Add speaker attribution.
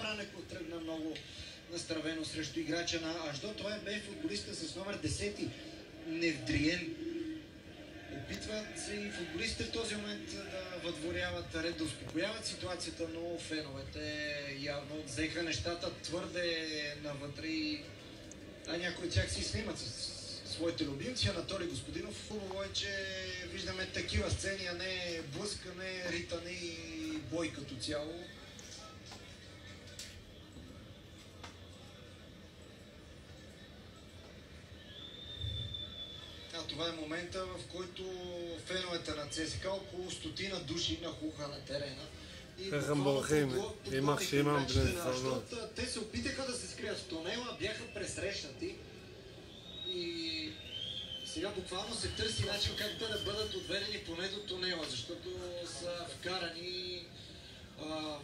Speaker 1: Ранеко тръгна много настравено срещу играча на Аждо. Той бе футболиста с номер 10 Невдриен. Опитват се и футболистите в този момент да въдворяват ред, да успокояват ситуацията, но феновете явно взеха нещата твърде навътре и някои от тях си снимат с своите любимци. Анатолий Господинов, хубаво е, че виждаме такива сцени, а не блъскане, ритане и бой като цяло. Това е момента, в който феновете на ЦСКА, около 100 души нахуха на терена. Те се опитаха да се скрият в тунела, бяха пресрещнати и сега буквално се търси начин как те да бъдат отведени поне до тунела, защото са вкарани в